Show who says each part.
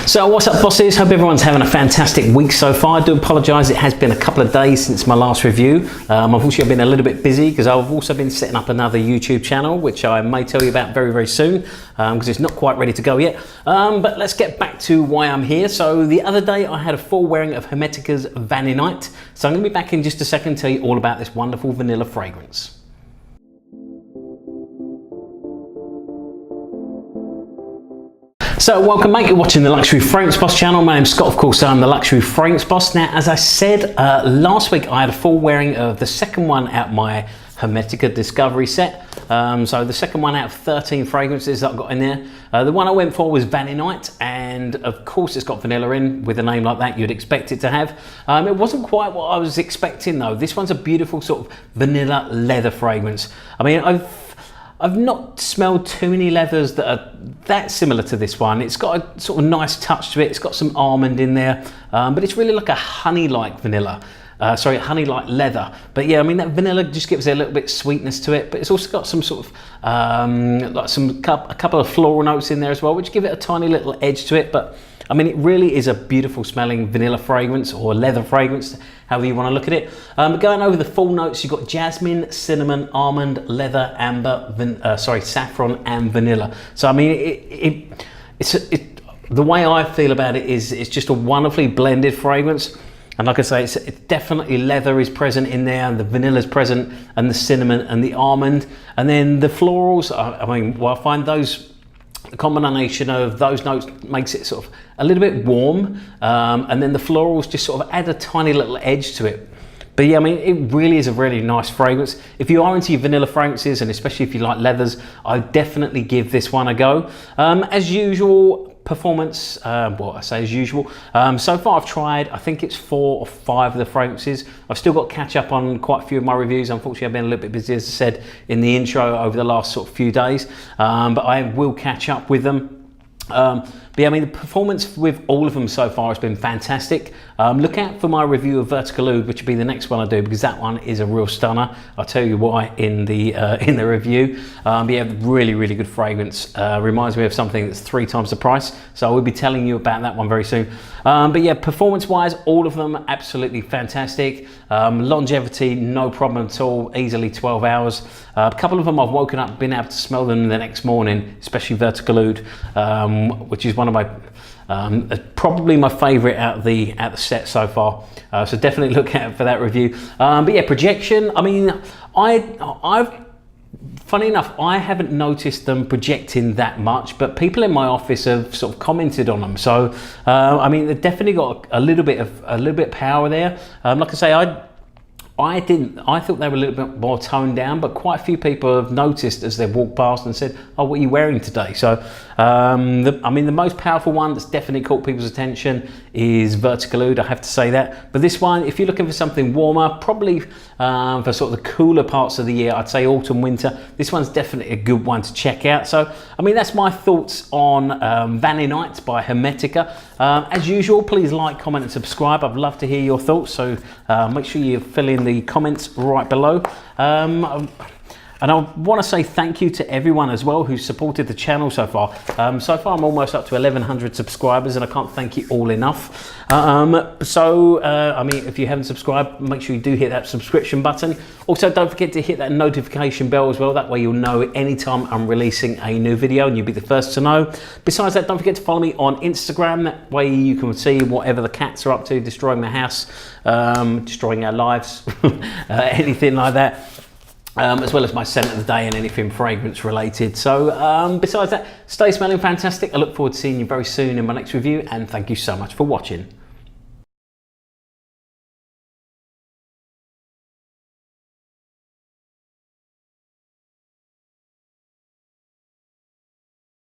Speaker 1: So what's up, bosses? Hope everyone's having a fantastic week so far. I do apologise, it has been a couple of days since my last review. Unfortunately I've been a little bit busy because I've also been setting up another YouTube channel, which I may tell you about very, very soon, because it's not quite ready to go yet. But let's get back to why I'm here. So the other day I had a full wearing of Hermetica's Vaninight. So I'm going to be back in just a second to tell you all about this wonderful vanilla fragrance. So welcome mate, you're watching the Luxury Fragrance Boss channel. My name's Scott, of course I'm the Luxury Fragrance Boss. Now, as I said last week, I had a full wearing of the second one out my Hermetica Discovery set. So the second one out of 13 fragrances that I've got in there. The one I went for was Vaninight, and of course it's got vanilla in. With a name like that, you'd expect it to have. It wasn't quite what I was expecting though. This one's a beautiful sort of vanilla leather fragrance. I mean, I've not smelled too many leathers that are that similar to this one. It's got a sort of nice touch to it. It's got some almond in there, but it's really like a honey-like vanilla. Honey-like leather. But yeah, I mean, that vanilla just gives it a little bit of sweetness to it, but it's also got some sort of, a couple of floral notes in there as well, which give it a tiny little edge to it. But I mean, it really is a beautiful smelling vanilla fragrance, or leather fragrance, however you want to look at it. Going over the full notes, you've got jasmine, cinnamon, almond, leather, amber, saffron and vanilla. So I mean, the way I feel about it is it's just a wonderfully blended fragrance. And like I say, it's definitely leather is present in there, and the vanilla is present, and the cinnamon and the almond. And then the florals, I mean, well, I find those, the combination of those notes makes it sort of a little bit warm, and then the florals just sort of add a tiny little edge to it. But yeah, I mean, it really is a really nice fragrance. If you are into your vanilla fragrances, and especially if you like leathers, I definitely give this one a go. As usual, performance, well, I say as usual. So far I've tried, I think it's 4 or 5 of the fragrances. I've still got to catch up on quite a few of my reviews. Unfortunately, I've been a little bit busy, as I said in the intro, over the last sort of few days, but I will catch up with them. But yeah, I mean, the performance with all of them so far has been fantastic. Look out for my review of Vertical Oud, which will be the next one I do, because that one is a real stunner. I'll tell you why in the review. But yeah, really, really good fragrance. Reminds me of something that's 3 times the price. So I will be telling you about that one very soon. But yeah, performance-wise, all of them absolutely fantastic. Longevity, no problem at all. Easily 12 hours. A couple of them I've woken up, been able to smell them the next morning, especially Vertical Oud, which is one of my probably my favorite out of the set so far. So definitely look out for that review. But yeah, projection, I mean, funny enough, I haven't noticed them projecting that much, but people in my office have sort of commented on them. So I mean, they've definitely got a little bit of power there. Like I say, I thought they were a little bit more toned down, but quite a few people have noticed as they've walked past and said, oh, what are you wearing today? So, I mean, the most powerful one that's definitely caught people's attention is Vertical Oud, I have to say that. But this one, if you're looking for something warmer, probably for sort of the cooler parts of the year, I'd say autumn, winter, this one's definitely a good one to check out. So, I mean, that's my thoughts on Vaninight by Hermetica. As usual, please like, comment and subscribe. I'd love to hear your thoughts, so make sure you fill in the comments right below. And I want to say thank you to everyone as well who's supported the channel so far. So far I'm almost up to 1,100 subscribers, and I can't thank you all enough. I mean, if you haven't subscribed, make sure you do hit that subscription button. Also, don't forget to hit that notification bell as well. That way you'll know anytime I'm releasing a new video and you'll be the first to know. Besides that, don't forget to follow me on Instagram. That way you can see whatever the cats are up to, destroying the house, destroying our lives, anything like that. As well as my scent of the day and anything fragrance related. So besides that, stay smelling fantastic. I look forward to seeing you very soon in my next review, and thank you so much for watching.